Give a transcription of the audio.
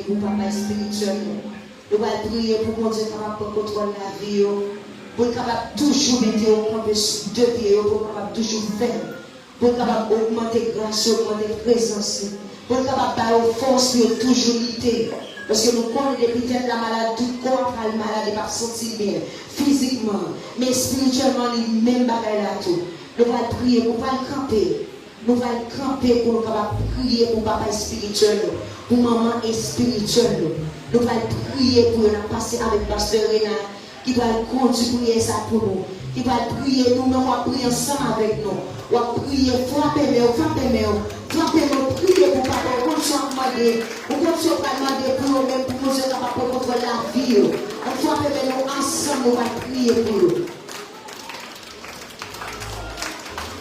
pour papa spirituel. Nous allons prier pour que Dieu capable de contrôler la vie, pour capable toujours mettre au camp de pied, pour capable toujours faire, pour capable augmenter grâce, augmenter présence, pour capable de force, toujours lutter. Parce que nous connaissons depuis la maladie, tout corps a le malade, pas sentir bien, physiquement, mais spirituellement, il même bagaille là tout. Nous allons prier, nous allons camper. Nous allons camper pour nous capables prier pour papa spirituel, pour maman spirituelle. Nous allons prier pour nous passer avec pasteur Réna, qui va continuer ça pour nous. Qui va prier, nous-mêmes, on va prier ensemble avec nous. On va prier, frappez-moi, prier pour papa, on continue à demander, on continue à demander pour nous-mêmes, pour nous être capables de contrôler la vie. On frappez-moi ensemble, on va prier pour nous.